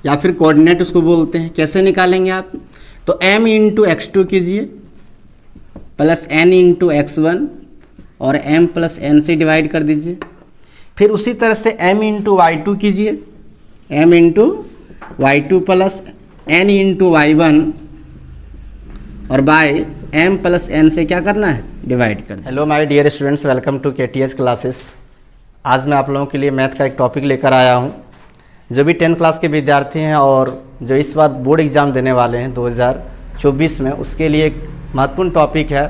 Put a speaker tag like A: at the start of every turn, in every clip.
A: या फिर कोऑर्डिनेट उसको बोलते हैं। कैसे निकालेंगे आप? तो m इंटू x2 कीजिए प्लस n इंटू x1 और m प्लस n से डिवाइड कर दीजिए। फिर उसी तरह से m इंटू y2 कीजिए, m into y2 plus n into y1 और बाय m प्लस n से क्या करना है? डिवाइड करना। Hello my dear students, welcome to KTH classes. आज मैं आप लोगों के लिए मैथ का एक टॉपिक लेकर आया हूं। जो भी 10th क्लास के विद्यार्थी हैं और जो इस बार बोर्ड एग्ज़ाम देने वाले हैं 2024 में, उसके लिए एक महत्वपूर्ण टॉपिक है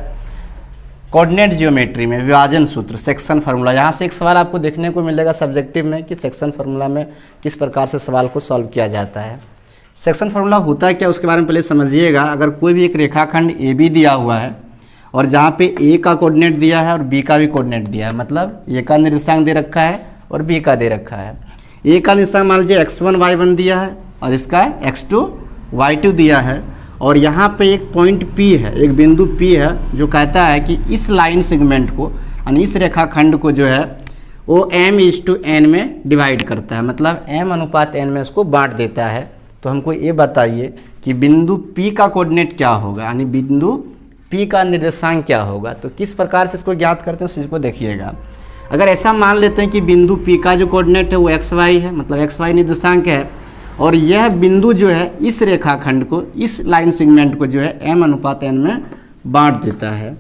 A: कोऑर्डिनेट जियोमेट्री में विभाजन सूत्र, सेक्शन फार्मूला। यहाँ से एक सवाल आपको देखने को मिलेगा सब्जेक्टिव में कि सेक्शन फार्मूला में किस प्रकार से सवाल को सॉल्व किया जाता है। सेक्शन फार्मूला होता है क्या, उसके बारे में पहले समझिएगा। अगर कोई भी एक रेखाखंड AB दिया हुआ है और जहाँ पे A का कोऑर्डिनेट दिया है और B का भी कोऑर्डिनेट दिया है, मतलब A का निर्देशांक दे रखा है और B का दे रखा है। A का निर्देशांक मान लीजिए x1 y1 दिया है और इसका x2 y2 दिया है, और यहाँ पे एक पॉइंट P है, एक बिंदु P है जो कहता है कि इस लाइन सेगमेंट को यानी इस रेखाखंड को जो है वो m/n में डिवाइड करता है, मतलब m/n में इसको बांट देता है। तो हमको ये बताइए कि बिंदु P का कोऑर्डिनेट क्या होगा, यानी बिंदु P का निर्देशांक क्या होगा। तो किस प्रकार से इसको ज्ञात करते हैं उस चीज़ को देखिएगा। अगर ऐसा मान लेते हैं कि बिंदु P का जो कोऑर्डिनेट है वो xy है, मतलब xy निर्देशांक है, और यह बिंदु जो है इस रेखाखंड को, इस लाइन सेगमेंट को जो है m/n में बांट देता है,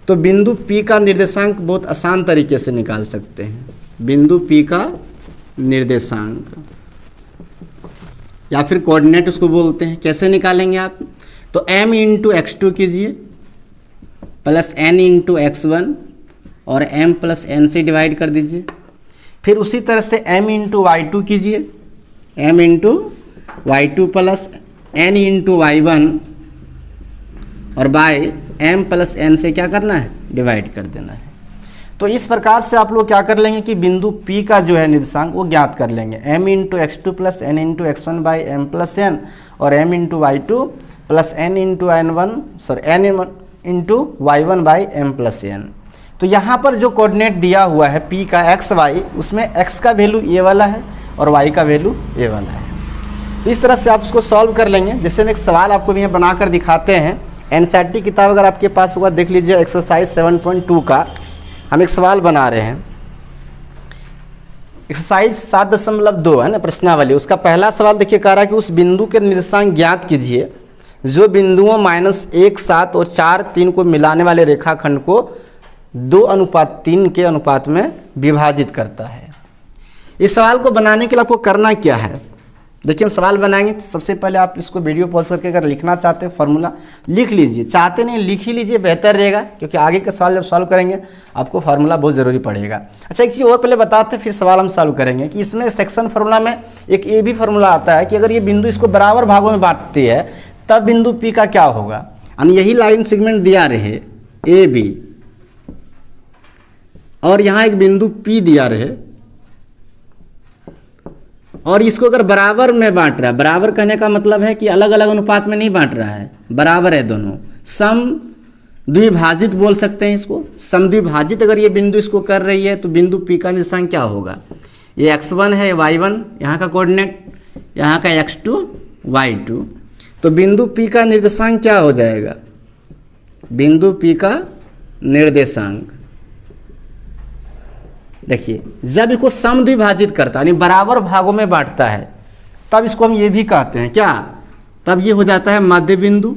A: तो बिंदु P का निर्देशांक बहुत आसान तरीके से निकाल सकते हैं। बिंदु P का निर्देशांक या फिर कोऑर्डिनेट उसको बोलते हैं। कैसे निकालेंगे आप? तो m इंटू x2 कीजिए प्लस n इंटू x1 और m प्लस n से डिवाइड कर दीजिए। फिर उसी तरह से m इंटू y2 कीजिए, m into y2 plus n into y1 और बाय m प्लस n से क्या करना है? डिवाइड कर देना है। तो इस प्रकार से आप लोग क्या कर लेंगे कि बिंदु P का जो है निर्देशांक वो ज्ञात कर लेंगे। m into x2 plus n into x1 by m plus n और m into y2 plus n into n into y1 by m plus n। तो यहाँ पर जो कोऑर्डिनेट दिया हुआ है P का XY, उसमें x का वैल्यू ये वाला है और y का वैल्यू ये वाला है। तो इस तरह से आप उसको सॉल्व कर लेंगे। जैसे हम एक सवाल आपको भी बनाकर दिखाते हैं। NCERT किताब अगर आपके पास होगा देख लीजिए, एक्सरसाइज 7.2 का हम एक सवाल बना रहे हैं। एक्सरसाइज 7.2 है ना, प्रश्नावली। उसका पहला सवाल देखिए, कह रहा है कि उस बिंदु के निर्देशांक ज्ञात कीजिए जो बिंदुओं -1, 7 और 4, 3 को मिलाने वाले रेखाखंड को 2:3 के अनुपात में विभाजित करता है। इस सवाल को बनाने के लिए आपको करना क्या है? देखिए, हम सवाल बनाएंगे तो सबसे पहले आप इसको वीडियो पॉज करके अगर लिखना चाहते हैं फार्मूला लिख लीजिए, चाहते नहीं लिख ही लीजिए, बेहतर रहेगा, क्योंकि आगे का सवाल जब सॉल्व करेंगे आपको फार्मूला बहुत ज़रूरी पड़ेगा। अच्छा, एक चीज़ और पहले बताते हैं फिर सवाल हम सॉल्व करेंगे कि इसमें सेक्शन फार्मूला में एक ये भी फार्मूला आता है कि अगर ये बिंदु इसको बराबर भागों में बांटती है तब बिंदु P का क्या होगा। यानी यही लाइन सेगमेंट दिया रहे AB और यहाँ एक बिंदु P दिया रहे और इसको अगर बराबर में बांट रहा है, बराबर कहने का मतलब है कि अलग अलग अनुपात में नहीं बांट रहा है, बराबर है दोनों, सम द्विभाजित बोल सकते हैं इसको। सम द्विभाजित अगर ये बिंदु इसको कर रही है तो बिंदु P का निर्देशांक क्या होगा? ये x1 है, y1 यहाँ का कोऑर्डिनेट, यहाँ का x2 y2। तो बिंदु P का निर्देशांक क्या हो जाएगा? बिंदु P का निर्देशांक देखिए, जब इसको सम द्विभाजित करता है यानी बराबर भागों में बांटता है तब इसको हम ये भी कहते हैं क्या? तब ये हो जाता है मध्य बिंदु।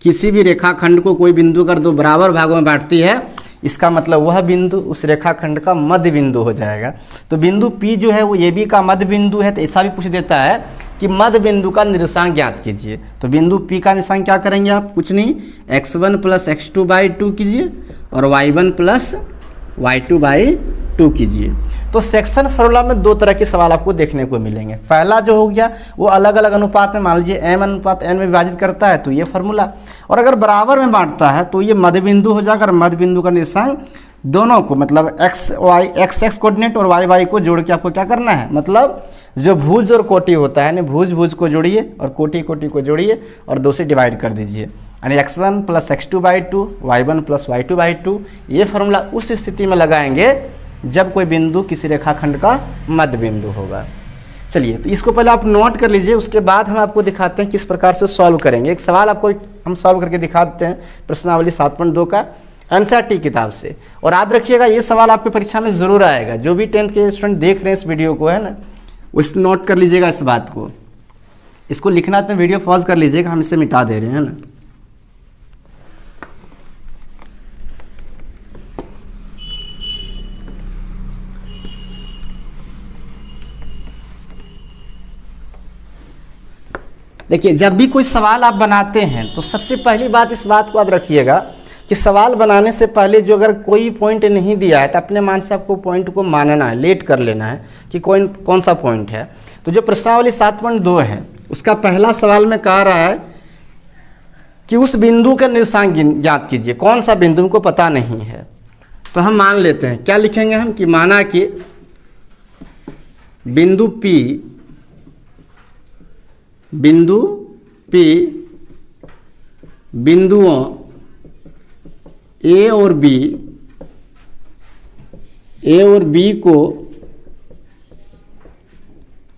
A: किसी भी रेखाखंड को कोई बिंदु कर दो बराबर भागों में बांटती है, इसका मतलब वह बिंदु उस रेखाखंड का मध्य बिंदु हो जाएगा। तो बिंदु P जो है वो AB का मध्य बिंदु है। तो ऐसा भी पूछ देता है कि मध्य बिंदु का निर्देशांक ज्ञात कीजिए। तो बिंदु P का निर्देशांक क्या करेंगे आप? कुछ नहीं, x1 प्लस x2 बाई 2 कीजिए और y1 प्लस y2 बाई 2 कीजिए। तो सेक्शन फार्मूला में दो तरह के सवाल आपको देखने को मिलेंगे। पहला जो हो गया वो अलग अलग अनुपात में, मान लीजिए m/n में विभाजित करता है तो ये फार्मूला, और अगर बराबर में बांटता है तो ये मध्य बिंदु हो जाएगा। और मध्य बिंदु का निर्देशांक दोनों को, मतलब x कोऑर्डिनेट और y को जोड़ के आपको क्या करना है, मतलब जो भुज और कोटि होता है ना, भुज को जोड़िए और कोटि को जोड़िए और 2 से डिवाइड कर दीजिए, यानी x1 plus x2 by 2, y1 plus y2 by 2। ये फार्मूला उस स्थिति में लगाएंगे जब कोई बिंदु किसी रेखाखंड का मध्य बिंदु होगा। चलिए, तो इसको पहले आप नोट कर लीजिए, उसके बाद हम आपको दिखाते हैं किस प्रकार से सॉल्व करेंगे। एक सवाल आपको हम सॉल्व करके दिखाते हैं प्रश्नावली 7.2 का एनसीईआरटी किताब से। और याद रखिएगा ये सवाल आपकी परीक्षा में ज़रूर आएगा। जो भी 10th के स्टूडेंट देख रहे हैं इस वीडियो को, है ना, उस नोट कर लीजिएगा इस बात को। इसको लिखना तो वीडियो पॉज कर लीजिएगा, हम इसे मिटा दे रहे हैं ना। देखिए, जब भी कोई सवाल आप बनाते हैं तो सबसे पहली बात इस बात को याद रखिएगा कि सवाल बनाने से पहले जो अगर कोई पॉइंट नहीं दिया है तो अपने मान से आपको पॉइंट को मानना है, लेट कर लेना है कि कौन सा पॉइंट है। तो जो प्रश्नावली 7.2 है उसका पहला सवाल में कह रहा है कि उस बिंदु का निर्देशांक ज्ञात कीजिए। कौन सा बिंदु हमको पता नहीं है, तो हम मान लेते हैं, क्या लिखेंगे हम कि माना कि बिंदु P बिंदुओं A और B को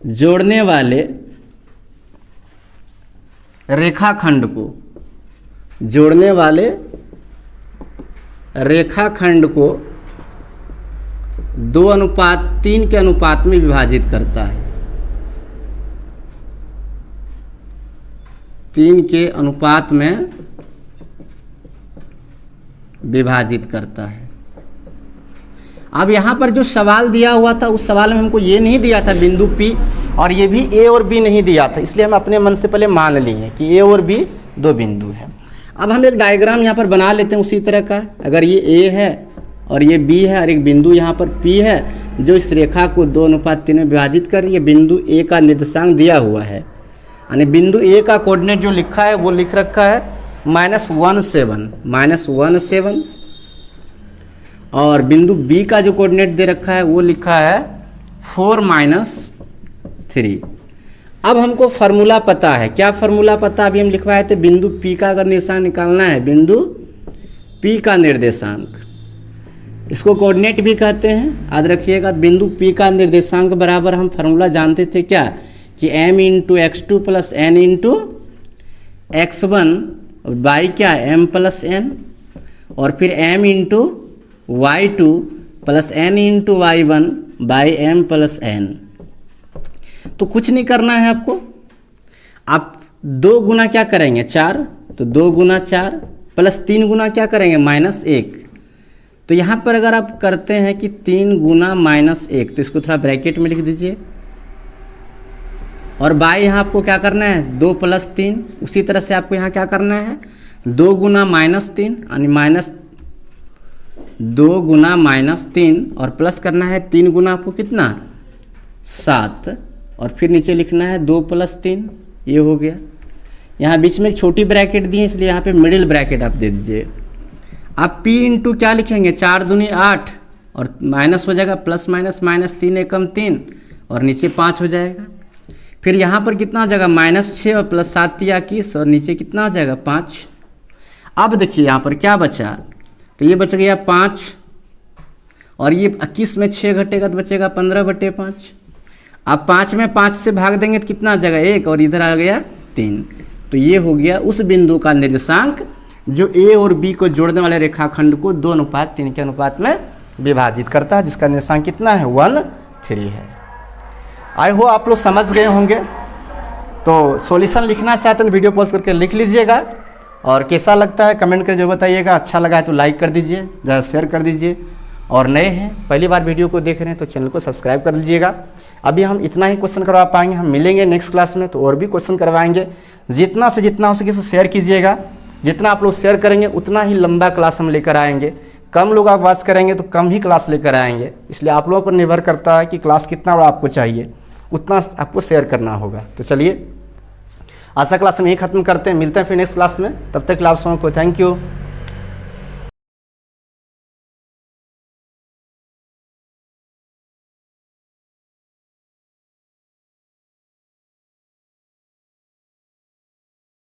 A: जोड़ने वाले रेखाखंड को 2:3 के अनुपात में विभाजित करता है। 3 के अनुपात में विभाजित करता है। अब यहाँ पर जो सवाल दिया हुआ था उस सवाल में हमको ये नहीं दिया था बिंदु P, और ये भी A और B नहीं दिया था, इसलिए हम अपने मन से पहले मान लिए कि A और B दो बिंदु है। अब हम एक डायग्राम यहाँ पर बना लेते हैं उसी तरह का। अगर ये A है और ये B है और एक बिंदु यहाँ पर P है जो इस रेखा को 2:3 में विभाजित कर, ये बिंदु A का निर्देशांक दिया हुआ है, यानी बिंदु A का कोऑर्डिनेट जो लिखा है वो लिख रखा है -17, और बिंदु B का जो कोऑर्डिनेट दे रखा है वो लिखा है 4-3। अब हमको फार्मूला पता है, क्या फार्मूला पता अभी हम लिखवाए थे, बिंदु P का अगर निर्देशांक निकालना है, बिंदु P का निर्देशांक, इसको कोऑर्डिनेट भी कहते हैं, याद रखिएगा। बिंदु P का निर्देशांक बराबर हम फार्मूला जानते थे क्या, कि m × x2 + n × x1 by क्या m + n, और फिर m × y2 + n × y1 by m + n। तो कुछ नहीं करना है आपको, आप 2 गुना क्या करेंगे 4, तो 2 गुना 4 + 3 गुना क्या करेंगे -1। तो यहाँ पर अगर आप करते हैं कि 3 गुना -1, तो इसको थोड़ा ब्रैकेट में लिख दीजिए, और बाई यहाँ आपको क्या करना है 2 + 3। उसी तरह से आपको यहाँ क्या करना है 2 गुना -3, यानी -2 गुना -3, और प्लस करना है 3 गुना आपको कितना 7, और फिर नीचे लिखना है 2 + 3, ये हो गया। यहाँ बीच में एक छोटी ब्रैकेट दी है इसलिए यहाँ पे मिडिल ब्रैकेट आप दे दीजिए। आप P इंटू क्या लिखेंगे 4 दूनी 8, और माइनस हो जाएगा +- -3 एकम 3, और नीचे 5 हो जाएगा। फिर यहाँ पर कितना हो जाएगा -6 और +7 21, और नीचे कितना हो जाएगा 5। अब देखिए यहाँ पर क्या बचा, तो ये बच गया 5, और ये 21 में 6 घटेगा तो बचेगा 15/5। अब 5 में 5 से भाग देंगे तो कितना आ जाएगा 1, और इधर आ गया 3। तो ये हो गया उस बिंदु का निर्देशांक जो A और B को जोड़ने वाले रेखाखंड को 2:3 के अनुपात में विभाजित करता है, जिसका निर्देशांक कितना है 1-3 है। आई हो आप लोग समझ गए होंगे। तो सॉल्यूशन लिखना चाहते हैं तो वीडियो पॉज करके लिख लीजिएगा, और कैसा लगता है कमेंट करके जो बताइएगा। अच्छा लगा है तो लाइक कर दीजिए, ज़्यादा शेयर कर दीजिए, और नए हैं पहली बार वीडियो को देख रहे हैं तो चैनल को सब्सक्राइब कर लीजिएगा। अभी हम इतना ही क्वेश्चन करवा पाएंगे, हम मिलेंगे नेक्स्ट क्लास में तो और भी क्वेश्चन करवाएंगे। जितना से जितना हो सके शेयर कीजिएगा, जितना आप लोग शेयर करेंगे उतना ही लंबा क्लास हम लेकर आएंगे। कम लोग आप बात करेंगे तो कम ही क्लास लेकर आएंगे, इसलिए आप लोगों पर निर्भर करता है कि क्लास कितना बड़ा आपको चाहिए, उतना आपको शेयर करना होगा। तो चलिए आज का क्लास हम यही खत्म करते हैं, मिलते हैं फिर नेक्स्ट क्लास में। तब तक आप सबको थैंक यू।